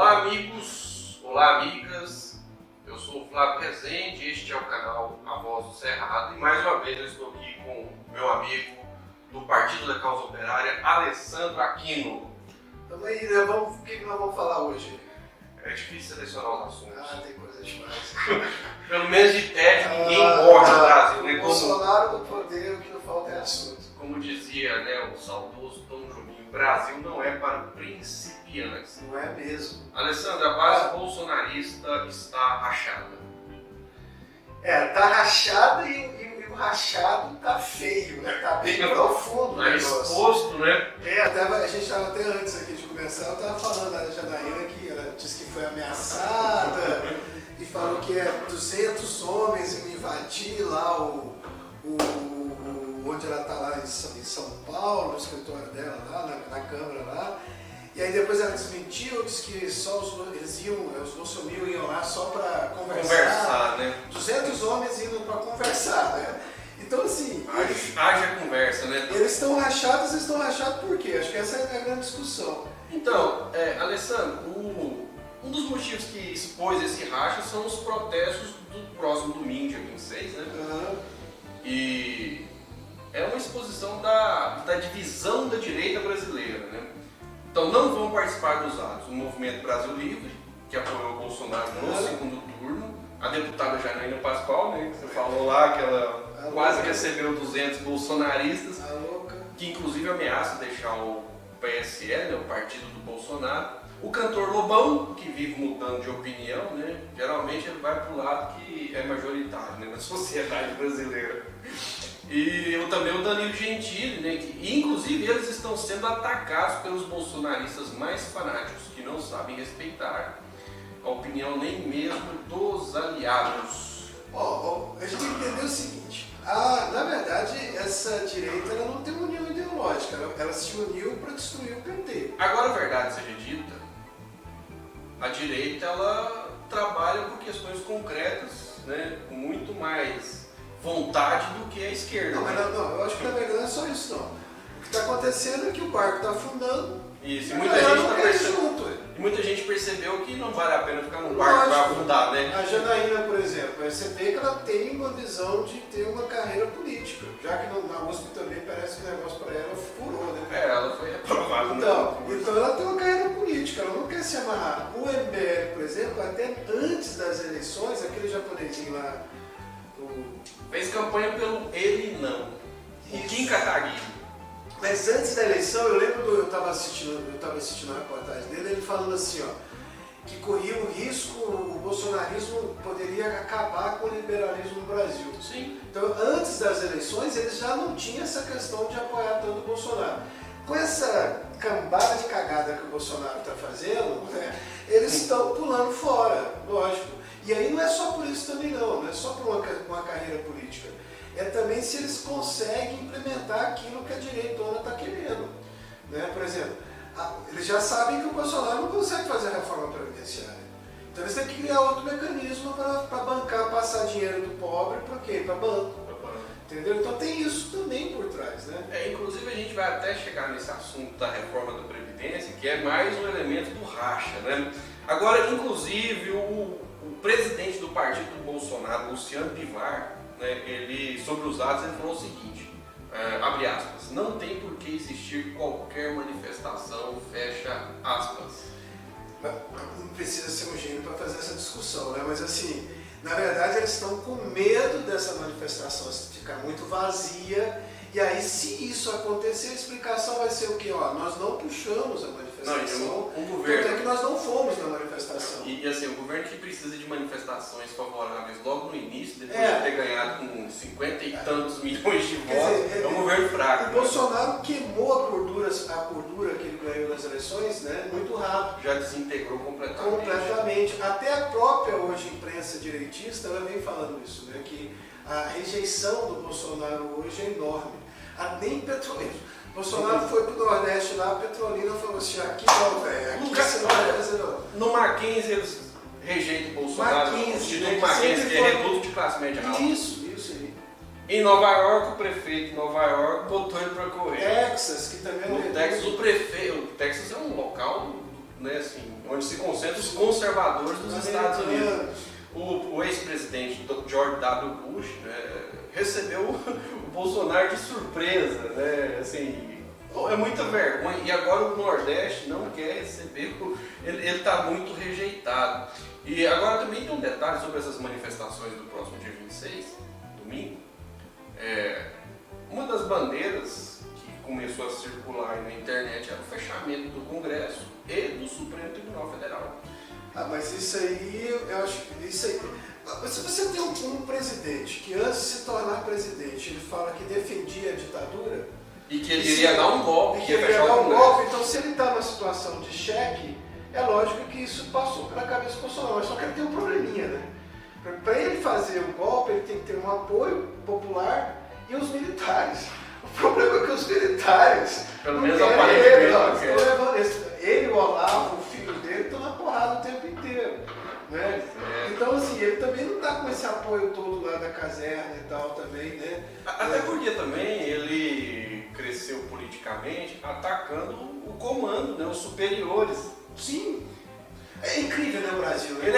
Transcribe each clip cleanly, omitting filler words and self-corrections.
Olá amigos, olá amigas, eu sou o Flávio Rezende, este é o canal A Voz do Cerrado e mais uma vez eu estou aqui com o meu amigo do Partido da Causa Operária, Alessandro Aquino. Então aí, né? O que nós vamos falar hoje? É difícil selecionar os assuntos. Tem coisa demais. Pelo menos de tédio ninguém morre no Brasil, né? Bolsonaro no poder, o que não falta é assunto. Como dizia, né, o saudoso Tom Jobim, o Brasil não é para principiantes. Não é mesmo. Alessandro, a base bolsonarista está rachada. Tá rachada e o rachado tá feio, né? Tá bem profundo. Tá exposto, né? A gente estava até antes aqui de começar, eu estava falando da Janaína que ela disse que foi ameaçada e falou que 200 homens iam invadir lá onde ela está lá em São Paulo, no escritório dela, lá na Câmara lá. E aí depois ela desmentiu, disse que só os bolsominions iam lá só para conversar. Né? 200 homens indo para conversar, né? Então assim... Haja conversa, né? Eles estão rachados por quê? Acho que essa é a grande discussão. Então, Alessandro, um dos motivos que expôs esse racha são os protestos do próximo domingo, dia 26, né? E é uma exposição da divisão da direita brasileira, né? Então não vão participar dos atos o Movimento Brasil Livre, que apoiou o Bolsonaro no segundo turno, a deputada Janaína Pascoal, né, que você falou lá, que ela quase recebeu 200 bolsonaristas, que inclusive ameaça deixar o PSL, né, o partido do Bolsonaro. O cantor Lobão, que vive mudando de opinião, né, geralmente ele vai para o lado que é majoritário, né, na sociedade brasileira. E também o Danilo Gentili, né, que inclusive eles estão sendo atacados pelos bolsonaristas mais fanáticos, que não sabem respeitar a opinião nem mesmo dos aliados. A gente tem que entender o seguinte, na verdade essa direita ela não tem uma união ideológica, ela se uniu para destruir o PT. Agora a verdade seja dita, a direita ela trabalha por questões concretas, né, com muito mais vontade do que a esquerda. Não, eu acho que na verdade não é só isso não. O que está acontecendo é que o barco está afundando. Isso, e muita gente percebeu que não vale a pena ficar no barco para afundar, né? A Janaína, por exemplo, você vê que ela tem uma visão de ter uma carreira política, já que na USP também parece que o negócio para ela furou, né? Ela foi aprovada. Então ela tem uma carreira política, ela não quer se amarrar. O MBL, por exemplo, até antes das eleições, aquele japonesinho lá, fez campanha pelo ele não. O Kim Kataguiri. Mas antes da eleição, eu lembro eu estava assistindo a reportagem dele, ele falando assim, que corria o risco, o bolsonarismo poderia acabar com o liberalismo no Brasil. Sim. Então, antes das eleições, eles já não tinham essa questão de apoiar tanto o Bolsonaro. Com essa cambada de cagada que o Bolsonaro está fazendo, né, eles estão pulando fora, lógico. E aí não é só por isso também não é só por uma carreira política. É também se eles conseguem implementar aquilo que a direitona está querendo. Né? Por exemplo, eles já sabem que o Bolsonaro não consegue fazer a reforma previdenciária. Então eles têm que criar outro mecanismo para bancar, passar dinheiro do pobre para quê? Para banco. Entendeu? Então tem isso também por trás. Né? Inclusive a gente vai até chegar nesse assunto da reforma da Previdência, que é mais um elemento do racha. Né? Agora, inclusive, o presidente do partido do Bolsonaro, Luciano Bivar, né, ele, sobre os atos, ele falou o seguinte, abre aspas, não tem por que existir qualquer manifestação, fecha aspas. Não precisa ser um gênio para fazer essa discussão, né? Mas assim, na verdade eles estão com medo dessa manifestação ficar muito vazia, e aí se isso acontecer, a explicação vai ser o quê? Nós não puxamos a manifestação, tanto é que nós não fomos na manifestação. E assim, o governo que precisa de manifestações favoráveis logo no início, depois de ter ganhado com 50 e tantos milhões de votos, é um governo fraco. O Bolsonaro queimou a gordura que ele ganhou nas eleições, né, muito rápido. Já desintegrou completamente. Até a própria hoje imprensa direitista ela vem falando isso, né, que a rejeição do Bolsonaro hoje é enorme. Nem Petrolina. Bolsonaro foi pro Nordeste lá, a Petrolina falou assim, aqui não, velho, aqui você não vai fazer não. No Mackenzie eles rejeitam o Bolsonaro, o Instituto Mackenzie, que é reduto de classe média alta. Isso aí. Em Nova York, o prefeito de Nova York botou ele para correr. Texas, que também é no Texas, o Texas é um local né, assim, onde se concentram os conservadores dos Estados Unidos. O ex-presidente George W. Bush, né, recebeu o Bolsonaro de surpresa, né, assim, é muita vergonha. E agora o Nordeste não quer receber, ele está muito rejeitado. E agora também tem um detalhe sobre essas manifestações do próximo dia 26, domingo. Uma das bandeiras que começou a circular na internet era o fechamento do Congresso e do Supremo Tribunal Federal. Ah, mas isso aí, eu acho que isso aí... Se você tem um presidente que antes de se tornar presidente, ele fala que defendia a ditadura... E que ele iria dar um golpe, que ele ia dar um golpe, então se ele está numa situação de cheque, é lógico que isso passou pela cabeça do Bolsonaro, mas só que ele tem um probleminha, né? Para ele fazer o golpe, ele tem que ter um apoio popular e os militares. O problema é que os militares... Pelo menos aparentemente ele, o Olavo, o filho dele, estão na porrada o tempo inteiro. Né? Então, assim, ele também não está com esse apoio todo lá da caserna e tal também, né? Até porque também ele cresceu politicamente atacando o comando, né? Os superiores. Sim. É incrível, né, o Brasil? Né?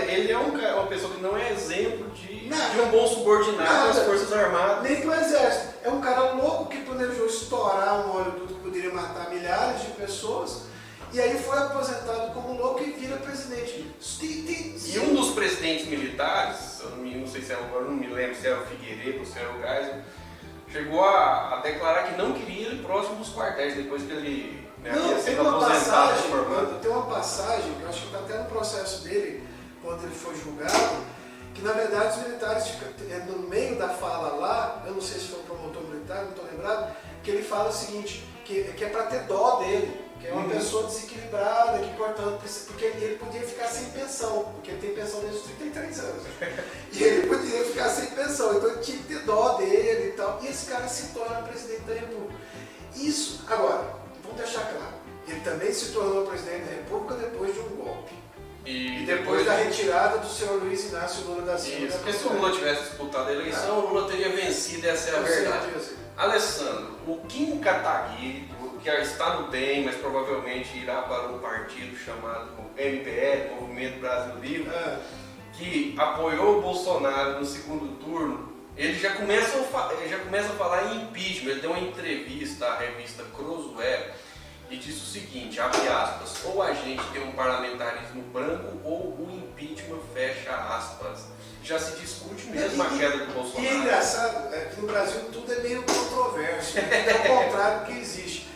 Ele é uma pessoa que não é exemplo de um bom subordinado das Forças Armadas. Nem do Exército. É um cara louco que planejou estourar um oleoduto que poderia matar milhares de pessoas. E aí foi aposentado como louco e vira presidente. E um dos presidentes militares, eu não sei se agora não me lembro se era o Figueiredo ou se era o Geisel, chegou a declarar que não queria ir próximo dos quartéis depois que ele havia sido aposentado. Tem uma passagem, que eu acho que está até no processo dele, quando ele foi julgado, que na verdade os militares, no meio da fala lá, eu não sei se foi um promotor militar, não estou lembrado, que ele fala o seguinte, que é para ter dó dele. Que é uma pessoa desequilibrada, que portanto, porque ele podia ficar sem pensão, porque ele tem pensão desde os 33 anos. E ele podia ficar sem pensão, então ele tinha que ter dó dele e tal. E esse cara se torna presidente da República. Isso, agora, vamos deixar claro, ele também se tornou presidente da República depois de um golpe. E depois da retirada do senhor Luiz Inácio Lula da Silva. Isso, porque se o Lula tivesse disputado a eleição, o Lula teria vencido, essa é a verdade. Alessandro, o Kim Kataguiri, que está no DEM, mas provavelmente irá para um partido chamado MBL, Movimento Brasil Livre, que apoiou o Bolsonaro no segundo turno, ele já começa a falar em impeachment. Ele deu uma entrevista à revista Crosswell e disse o seguinte, abre aspas, ou a gente tem um parlamentarismo branco ou o impeachment, fecha aspas. Já se discute mesmo a queda do Bolsonaro. E é engraçado, que no Brasil tudo é meio controverso, é o contrário do que existe.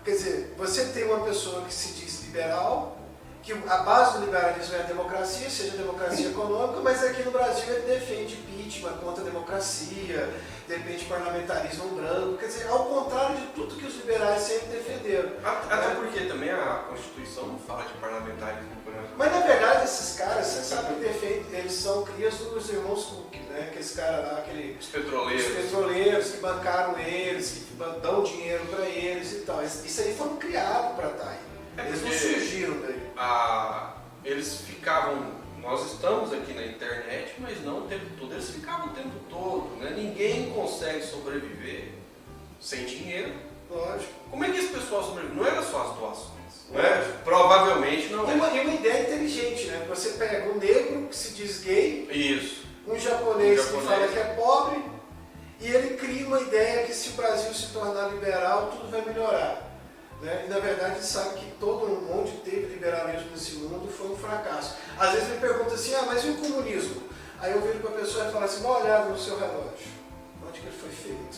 Quer dizer, você tem uma pessoa que se diz liberal, que a base do liberalismo é a democracia, seja a democracia econômica, mas aqui no Brasil ele defende impeachment contra a democracia, defende parlamentarismo branco, quer dizer, ao contrário de tudo que os liberais sempre defenderam. Até porque também a Constituição não fala de parlamentarismo branco. Mas na verdade esses caras, você sabe que defendem, eles são crias dos irmãos Cook, né? Aqueles caras lá, os petroleiros que bancaram eles, que dão dinheiro para eles e tal. Isso aí foram criados para estar aí. Eles não surgiram daí. Eles ficavam, nós estamos aqui na internet, mas não o tempo todo. Eles ficavam o tempo todo, né? Ninguém consegue sobreviver sem dinheiro. Lógico. Como é que esse pessoal sobrevive? Não era só as doações. Né? Provavelmente não é. E uma ideia inteligente, né? Você pega um negro que se diz gay, isso, um japonês que fala que é pobre, e ele cria uma ideia que se o Brasil se tornar liberal, tudo vai melhorar. Né? E na verdade ele sabe que todo mundo onde teve liberalismo nesse mundo foi um fracasso. Às vezes ele pergunta assim, mas e o comunismo? Aí eu viro para a pessoa e falo assim, dá uma olhada no seu relógio. Onde que ele foi feito?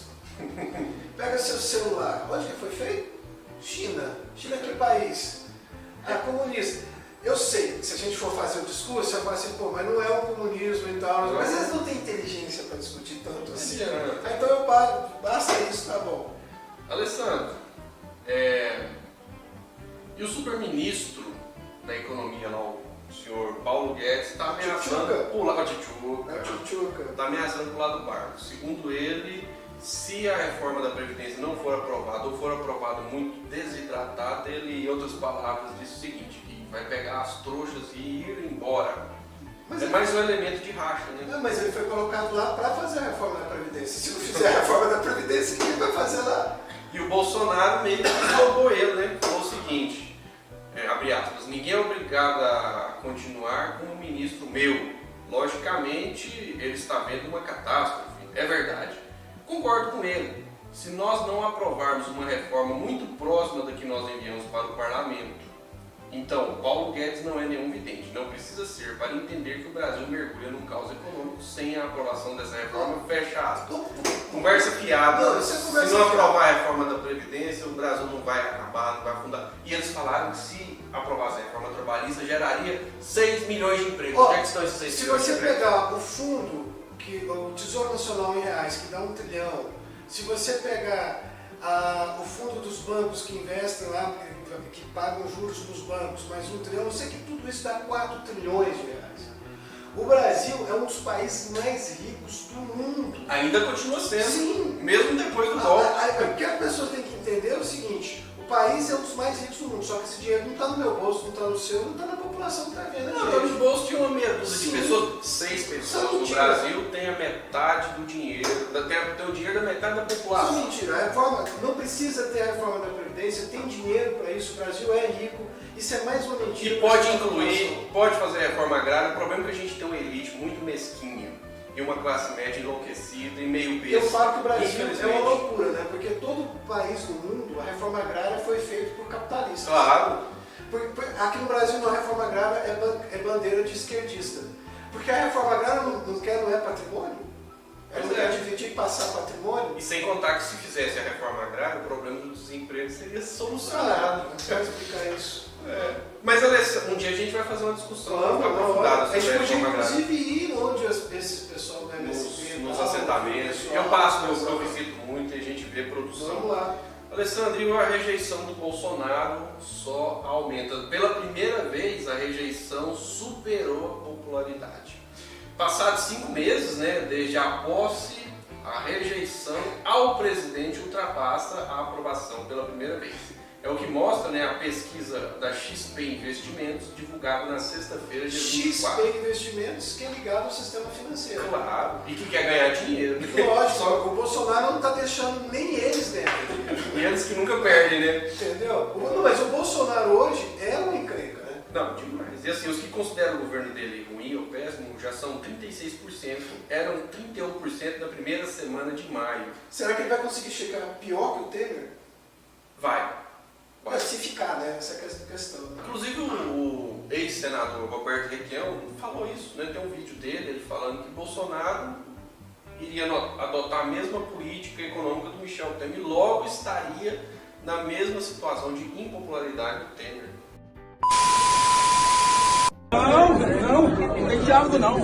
Pega seu celular. Onde que ele foi feito? China. China é que país? É comunista. Eu sei, se a gente for fazer o discurso, você vai falar assim, mas não é o comunismo e tal. Mas eles não têm inteligência para discutir tanto assim. Então eu paro, basta isso, tá bom. Alessandro, e o superministro da economia lá, o senhor Paulo Guedes, está ameaçando pular a Tchutchuca. Está ameaçando pular do barco. Segundo ele, se a reforma da Previdência não for aprovada ou for aprovada muito desidratada, ele, em outras palavras, disse o seguinte, que vai pegar as trouxas e ir embora. Mas é mais um elemento de racha, né? Não, mas ele foi colocado lá para fazer a reforma da Previdência. Se não fizer a reforma da Previdência, quem vai fazer lá? E o Bolsonaro meio que roubou ele, né? Falou o seguinte, abre aspas, ninguém é obrigado a continuar com um ministro meu. Logicamente, ele está vendo uma catástrofe, é verdade. Concordo com ele. Se nós não aprovarmos uma reforma muito próxima da que nós enviamos para o parlamento, então Paulo Guedes não é nenhum vidente, não precisa ser para entender que o Brasil mergulha num caos econômico sem a aprovação dessa reforma, fecha aspas. Conversa fiada, se não aprovar a reforma da Previdência, o Brasil não vai acabar, não vai afundar. E eles falaram que se aprovasse a reforma trabalhista, geraria 6 milhões de empregos. Onde é que estão esses 6 milhões de empregos? Se você pegar o fundo, o Tesouro Nacional em reais, que dá 1 trilhão, se você pegar o fundo dos bancos que investem lá, que pagam juros nos bancos, mais 1 trilhão, eu sei que tudo isso dá 4 trilhões de reais. O Brasil é um dos países mais ricos do mundo. Ainda continua sendo. Sim. Mesmo depois do golpe. O que as pessoas têm que entender é o seguinte: o país é um dos mais ricos do mundo, só que esse dinheiro não está no meu bolso, não está no seu, não está na população que está vendo. Não, está nos bolsos de uma meia dúzia de pessoas. 6 pessoas no Brasil têm a metade do dinheiro, tem o dinheiro da metade da população. Isso é mentira. A reforma, não precisa ter a reforma da Previdência, tem dinheiro para isso, o Brasil é rico, isso é mais uma mentira. E pode incluir, pode fazer reforma agrária. O problema é que a gente tem uma elite muito mesquinha e uma classe média enlouquecida e meio peso. Eu falo que o Brasil é uma loucura, né? Porque todo país do mundo, a reforma agrária foi feita por capitalistas. Claro. Aqui no Brasil, a reforma agrária é bandeira de esquerdista. Porque a reforma agrária não é patrimônio. Ela não quer dividir e passar patrimônio. E sem contar que se fizesse a reforma agrária, o problema do desemprego seria solucionado. Não quero explicar isso. Mas Alessandro, um dia a gente vai fazer uma discussão aprofundada sobre a reforma agrária. Inclusive ir onde esses pessoal do MSP nos assentamentos. Eu passo, eu visito muito e a gente vê produção. Vamos lá. Alessandro, e a rejeição do Bolsonaro só aumenta. Pela primeira vez, a rejeição superou a popularidade. Passados 5 meses, né, desde a posse, a rejeição ao presidente ultrapassa a aprovação pela primeira vez. É o que mostra, né, a pesquisa da XP Investimentos, divulgada na sexta-feira, dia 24. XP Investimentos, que é ligado ao sistema financeiro. Claro, e que quer ganhar dinheiro. Lógico, só que o Bolsonaro não está deixando nem eles ganharem. E eles que nunca perdem, né? Entendeu? Mas o Bolsonaro hoje é uma encrenca, né? Não, demais. E assim, os que consideram o governo dele ruim ou péssimo já são 36%, eram 31% na primeira semana de maio. Será que ele vai conseguir chegar pior que o Temer? Vai. Se ficar, né? Essa é a questão. Né? Inclusive o ex-senador Roberto Requião falou isso, né? Tem um vídeo dele, ele falando que Bolsonaro iria adotar a mesma política econômica do Michel Temer e logo estaria na mesma situação de impopularidade do Temer. Não tem diálogo não.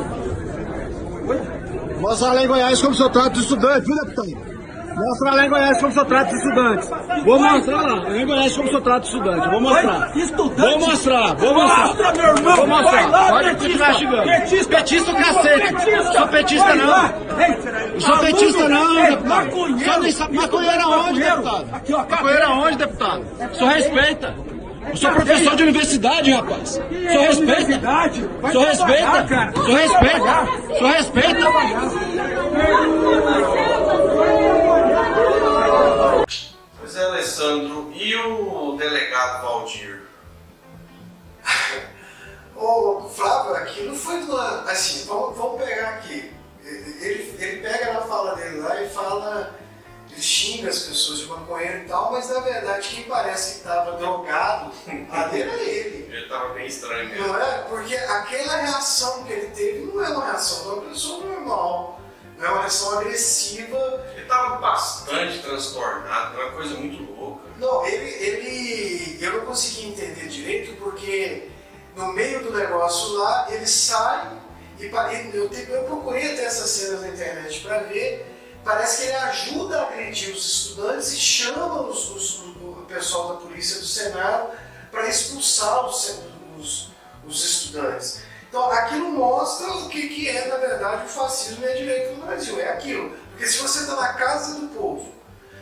Mostra lá em Goiás como o senhor trata de estudante, viu, deputado? Mostra lá em Goiás como o senhor trata de estudantes. Vou mostrar lá em Goiás como o senhor trata de estudante. Vou mostrar. Estudante? Vou mostrar. Meu irmão. Vou mostrar. Lá, Pode continuar chegando. Petista o cacete. Não sou petista não. Não sou petista não, deputado. O senhor nem sabe maconheiro aonde, deputado? Maconheiro aonde, deputado? O senhor respeita. Eu sou professor de universidade, rapaz. O senhor respeita? O senhor respeita? O senhor respeita? O senhor respeita? Pois é, Alessandro, e o delegado Valdir? Ô, Flávio, aquilo foi uma. Assim, vamos pegar aqui. Ele pega na fala dele lá e fala. Ele xinga as pessoas de maconheiro e tal, mas na verdade quem parece que estava drogado ali era ele. Ele estava bem estranho mesmo. Não é? Porque aquela reação que ele teve não é uma reação de uma pessoa normal. Não é uma reação agressiva. Ele estava bastante transtornado, uma coisa muito louca. Não, eu não consegui entender direito porque no meio do negócio lá, ele sai e eu procurei até essas cenas na internet para ver. Parece que ele ajuda a agredir os estudantes e chama o pessoal da polícia do Senado para expulsar os estudantes. Então aquilo mostra o que é, na verdade, o fascismo e a direita no Brasil. É aquilo. Porque se você está na casa do povo,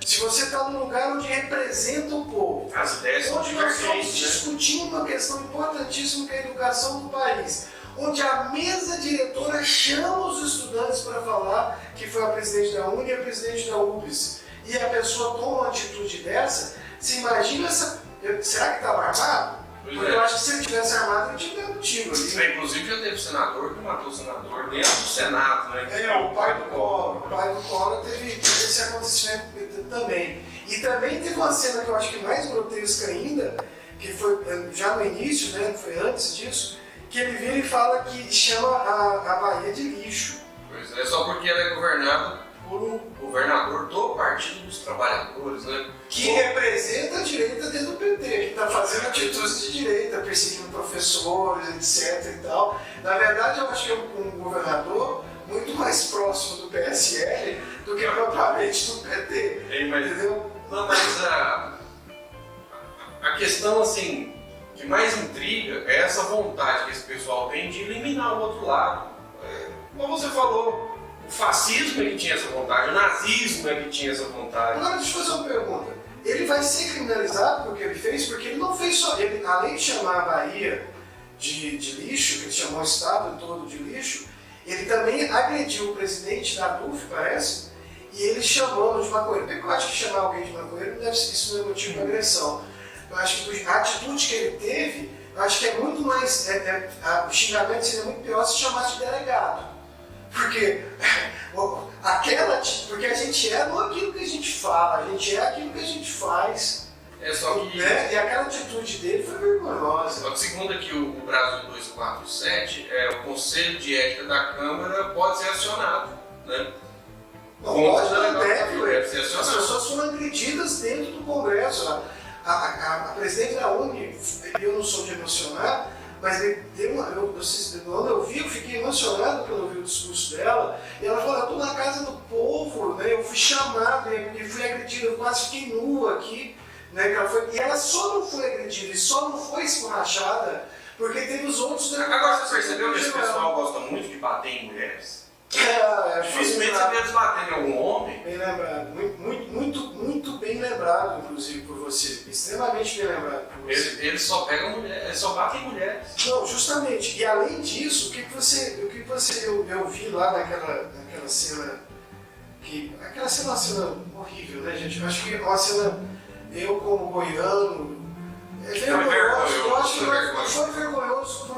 se você está num lugar onde representa o povo, as ideias são onde nós estamos divergentes, discutindo uma questão importantíssima que é a educação do país, onde a mesa diretora chama os estudantes para falar que foi a presidente da UNE e a presidente da UBS, e a pessoa toma uma atitude dessa, se imagina essa... Será que estava armado? Porque eu acho que se ele tivesse armado, ele tinha dado tiro ali. Inclusive já teve senador que matou o senador dentro do Senado, né? O pai do Collor. O pai do Collor teve esse acontecimento também. E também teve uma cena que eu acho que mais grotesca ainda, que foi já no início, né? Foi antes disso, que ele vira e fala que chama a Bahia de lixo. Pois é, só porque ela é governada por um governador do Partido dos Trabalhadores, né? Que representa a direita dentro do PT, que está fazendo atitudes de direita, perseguindo professores, etc. e tal. Na verdade, eu acho que é um governador muito mais próximo do PSL do que propriamente do PT. Entendeu? Não, mas a questão assim que mais intriga é essa vontade que esse pessoal tem de eliminar o outro lado. Como você falou, o fascismo é que tinha essa vontade, o nazismo é que tinha essa vontade. Agora, deixa eu fazer uma pergunta. Ele vai ser criminalizado pelo que ele fez, porque ele não fez só... Ele, além de chamar a Bahia de lixo, que ele chamou o estado todo de lixo, ele também agrediu o presidente da DUF, parece, e ele chamou de maconheiro. Porque eu acho que chamar alguém de maconheiro não deve ser isso, não é motivo de agressão. Eu acho que a atitude que ele teve, eu acho que é muito mais... o xingamento seria muito pior se chamasse de delegado. Porque porque a gente é não aquilo que a gente fala, a gente é aquilo que a gente faz. Só que... E aquela atitude dele foi vergonhosa. Só que segundo aqui o Brasil 247, o Conselho de Ética da Câmara pode ser acionado, né? Não pode, não deve ser acionado. As pessoas foram agredidas dentro do Congresso. A presidente da UNE, eu não sou de emocionar, mas ele deu quando eu vi, eu fiquei emocionado quando eu vi o discurso dela. E ela falou: eu estou na casa do povo, né? Eu fui chamado e fui agredida, eu quase fiquei nua aqui. Né? E ela só não foi agredida, e só não foi esborrachada, porque teve os outros... Agora você percebeu que esse pessoal gosta muito de bater em mulheres? Dificilmente você vê eles batendo em algum homem. Bem lembrado, muito bem lembrado, inclusive, por você. Extremamente bem lembrado por você. Eles só pegam mulheres, eles só batem em mulheres. Não, justamente. E além disso, eu vi lá naquela cena, aquela cena é uma cena horrível, né, gente? Eu acho que é uma cena, eu como goiano, é vergonhoso. Eu acho que foi vergonhoso.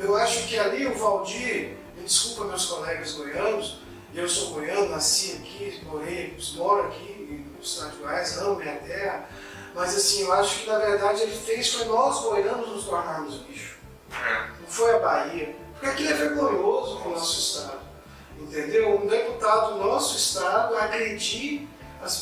Eu acho que ali o Valdir, desculpa meus colegas goianos, eu sou goiano, nasci aqui, moro aqui no estado de Goiás, amo minha terra, mas assim, eu acho que na verdade ele fez foi nós goianos nos tornarmos lixo. Não foi a Bahia, porque aquilo é vergonhoso para o nosso estado, entendeu? Um deputado do nosso estado agredir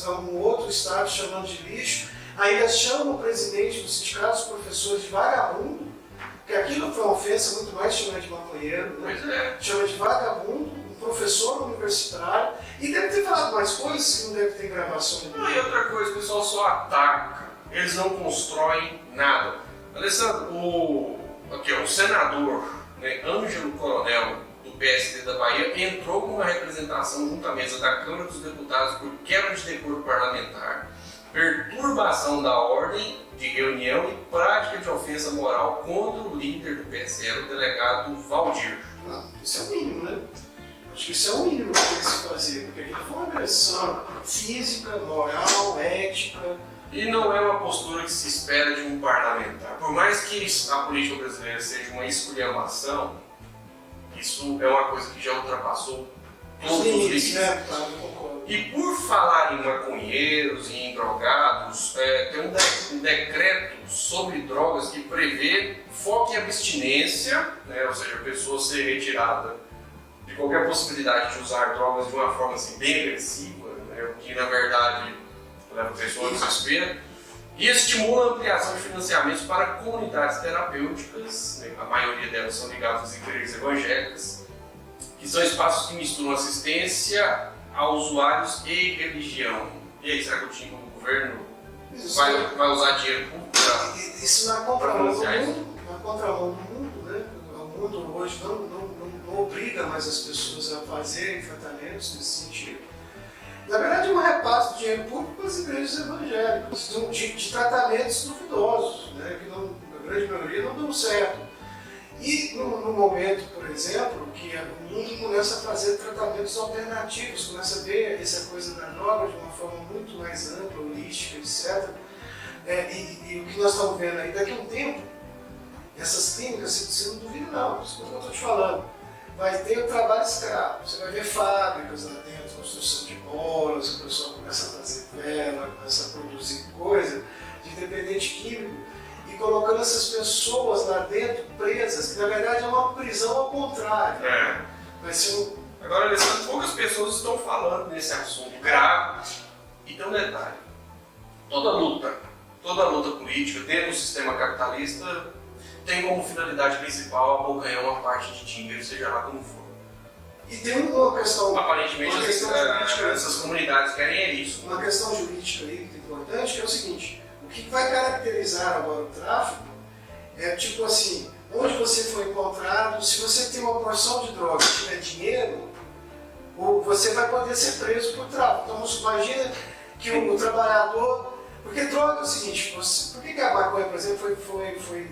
um outro estado chamando de lixo, ainda chama o presidente do sindicato, os professores de vagabundo, porque aquilo foi uma ofensa muito mais chamada de maconheiro, né? Chama de vagabundo, um professor universitário, e deve ter falado mais coisas que não deve ter gravação. E outra coisa, o pessoal só ataca, eles não constroem nada. Alessandro, o senador, né, Ângelo Coronel, do PSD da Bahia, entrou com uma representação junto à mesa da Câmara dos Deputados por quebra de decoro parlamentar, perturbação da ordem de reunião e prática de ofensa moral contra o líder do PSL, o delegado Valdir. Isso é o mínimo, né? Acho que isso é o mínimo que tem que se fazer, porque aquilo foi uma agressão física, moral, ética. E não é uma postura que se espera de um parlamentar. Por mais que a política brasileira seja uma esculhambação, isso é uma coisa que já ultrapassou todos os limites. Né? Claro, eu concordo. E por falar em maconheiros e em drogados, tem um decreto sobre drogas que prevê foco em abstinência, né? Ou seja, a pessoa ser retirada de qualquer possibilidade de usar drogas de uma forma assim, bem agressiva, né? O que na verdade leva a pessoa ao desespero, e estimula a ampliação de financiamentos para comunidades terapêuticas, né? A maioria delas são ligadas às igrejas evangélicas, que são espaços que misturam assistência a usuários e religião. E aí, será que o governo vai usar dinheiro público para... Isso na contramão do mundo, né? O mundo hoje não obriga mais as pessoas a fazerem tratamentos nesse sentido. Na verdade, é um repasse de dinheiro público para as igrejas evangélicas, de tratamentos duvidosos, né? Que a grande maioria não dão certo. E no momento, por exemplo, que o mundo começa a fazer tratamentos alternativos, começa a ver essa coisa da droga de uma forma muito mais ampla, holística, etc. E o que nós estamos vendo aí, daqui a um tempo, Essas clínicas, você não duvida não, isso que eu estou te falando. Vai ter o trabalho escravo, você vai ver fábricas lá dentro, construção de bolas, o pessoal começa a fazer vela, começa a produzir coisa de dependente químico e colocando essas pessoas lá dentro presas, que na verdade é uma prisão ao contrário. Vai ser um... Agora, Alessandro, poucas pessoas estão falando nesse assunto grave. E tem um detalhe: toda luta política dentro do sistema capitalista tem como finalidade principal abocanhar uma parte de dinheiro, seja lá como for. E tem uma questão... Aparentemente, essas comunidades querem é isso. Uma questão jurídica aí muito importante, que é o seguinte: o que vai caracterizar agora o tráfico é tipo assim, onde você foi encontrado, se você tem uma porção de droga e tiver dinheiro, você vai poder ser preso por tráfico. Então, imagina que o trabalhador... Porque droga é o seguinte, por que a maconha, por exemplo, foi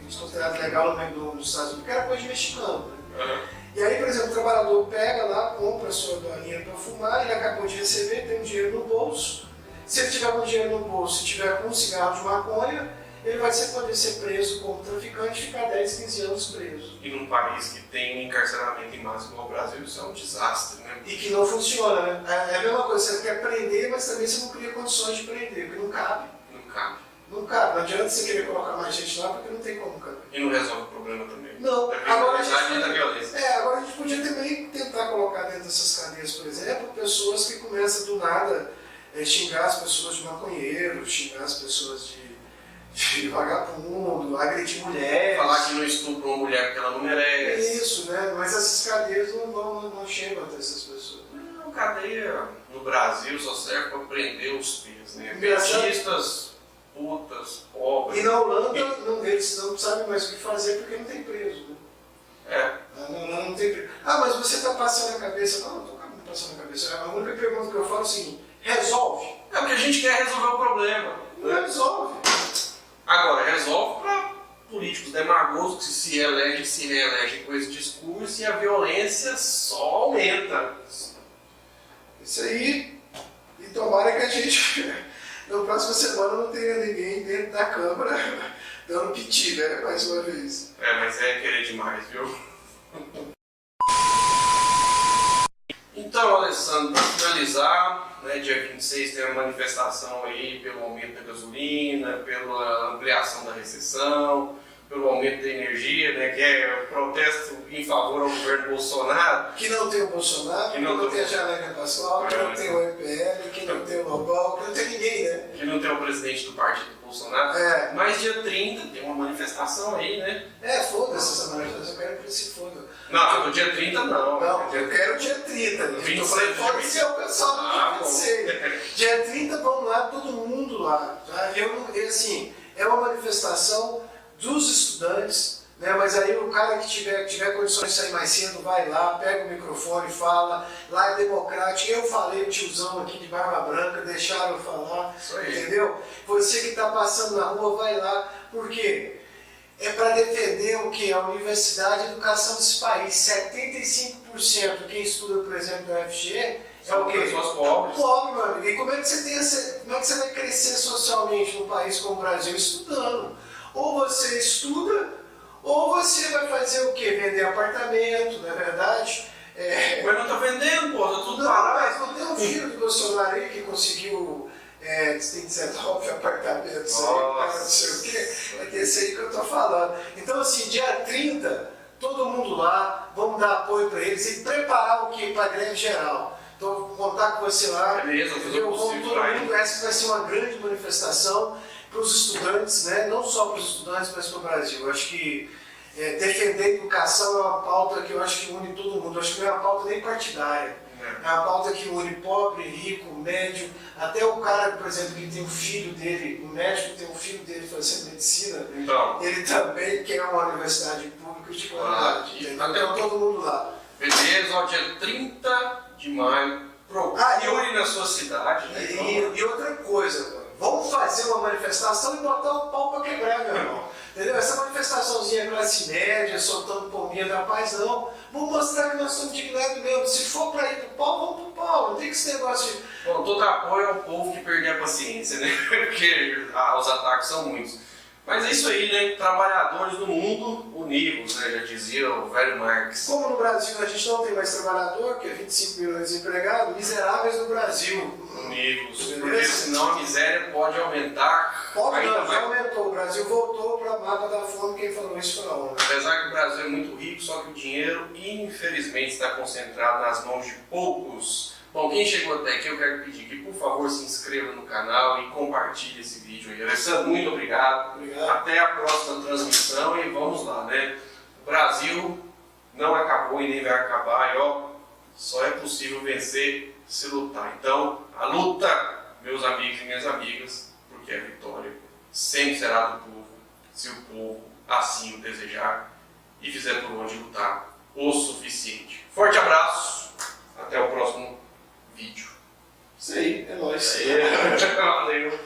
considerada legal nos Estados Unidos? Porque era coisa de mexicano. Né? E aí, por exemplo, o trabalhador pega lá, compra a sua dolinha para fumar, ele acabou de receber, tem um dinheiro no bolso. Se ele tiver com dinheiro no bolso e tiver com um cigarro de maconha, ele vai poder ser preso como traficante e ficar 10, 15 anos preso. E num país que tem encarceramento em massa como o Brasil, isso é um desastre, né? E que não funciona, né? É a mesma coisa, você quer prender, mas também você não cria condições de prender, porque não cabe. Não cabe. Não cabe, não adianta você querer colocar mais gente lá, porque não tem como caber. E não resolve o problema também. Não. Agora a gente podia também tentar colocar dentro dessas cadeias, por exemplo, pessoas que começam do nada a xingar as pessoas de maconheiro, xingar as pessoas de vagabundo, agredir mulheres. Falar que não estupra uma mulher porque ela não merece. É isso, né? Mas essas cadeias não chegam até essas pessoas. Não, cadeia no Brasil só serve para prender os pés, né? Engraçado. Petistas, putas, pobres. E na Holanda eles não sabem mais o que fazer porque não tem preso. Né? Não tem preso. Mas você está passando a cabeça. Não estou passando a cabeça. A única pergunta que eu falo é o seguinte: resolve? É porque a gente quer resolver o problema. Não resolve. Agora, resolve para políticos demagogos que se reelegem com esse discurso e a violência só aumenta. Isso aí, e tomara que a gente, na próxima semana, não tenha ninguém dentro da Câmara dando piti, né? Mais uma vez. Mas é querer demais, viu? Então, Alessandro, para finalizar, né, dia 26 tem uma manifestação aí pelo aumento da gasolina, pela ampliação da recessão, pelo aumento da energia, né, que é protesto em favor ao governo Bolsonaro. Que não tem o Bolsonaro, que não tem a Janaína Pascoal, que não tem o MPL, que não tem o Lobão, que não tem ninguém, né? Que não tem o presidente do partido Bolsonaro. Mas dia 30 tem uma manifestação aí, né? Foda-se essa manifestação, eu quero que ele se foda. Não, no dia 30 não. Não, eu quero dia 30. Eu falei, pode ser o pessoal do dia 26. Dia 30, vamos lá, todo mundo lá. Tá? Assim, é uma manifestação dos estudantes, né? Mas aí o cara que tiver condições de sair mais cedo vai lá, pega o microfone, fala, lá é democrático. Eu falei, o tiozão aqui de barba branca, deixaram eu falar, entendeu? Você que está passando na rua, vai lá, por quê? É para defender o que? A universidade e a educação desse país. 75% quem estuda, por exemplo, na UFG é o quê? Pessoas pobres. Pobre, meu amigo. E como é que você vai crescer socialmente num país como o Brasil? Estudando. Ou você estuda, ou você vai fazer o quê? Vender apartamento, não é verdade? Mas não está vendendo, pô, tá tudo parado. Mas não tem um filho do Bolsonaro aí que conseguiu... tem 19 apartamentos aí, não sei o quê. É desse aí que eu tô falando. Então, assim, dia 30, todo mundo lá, vamos dar apoio para eles e preparar o quê? Para a greve geral. Então, vou contar com você lá. Beleza, essa vai ser uma grande manifestação para os estudantes, né? Não só para os estudantes, mas para o Brasil. Eu acho que defender a educação é uma pauta que eu acho que une todo mundo. Eu acho que não é uma pauta nem partidária. É uma pauta que une pobre, rico, médio, até o cara, por exemplo, que tem um filho dele, o médico tem um filho dele fazendo medicina, ele também quer uma universidade pública de qualidade. Então todo mundo lá. Beleza, ó, dia 30 de maio, procure na sua cidade. Né? E outra coisa, vamos fazer uma manifestação e botar o pau para quebrar, meu irmão. Entendeu? Essa manifestaçãozinha classe média, soltando pombinha da paz, não. Vamos mostrar que nós somos dignados mesmo. Se for para ir pro pau, vamos pro pau. Não tem que esse negócio de... Bom, todo apoio ao povo que perder a paciência, né? Porque os ataques são muitos. Mas é isso aí, né? Trabalhadores do mundo unidos, né? Já dizia o velho Marx. Como no Brasil a gente não tem mais trabalhador, que é 25 milhões de desempregados, miseráveis no Brasil. Unidos, porque senão a miséria pode aumentar. Pode ainda não, mais. já aumentou. O Brasil voltou para a mapa da fome, quem falou isso foi a ONU. Apesar que o Brasil é muito rico, só que o dinheiro, infelizmente, está concentrado nas mãos de poucos. Bom, quem chegou até aqui, eu quero pedir que, por favor, se inscreva no canal e compartilhe esse vídeo aí. Alessandro, muito obrigado. Obrigado. Até a próxima transmissão e vamos lá, né? O Brasil não acabou e nem vai acabar, e ó, só é possível vencer se lutar. Então, a luta, meus amigos e minhas amigas, porque a vitória sempre será do povo, se o povo assim o desejar e fizer por onde lutar o suficiente. Forte abraço, até o próximo vídeo. Isso aí, é nóis. Valeu.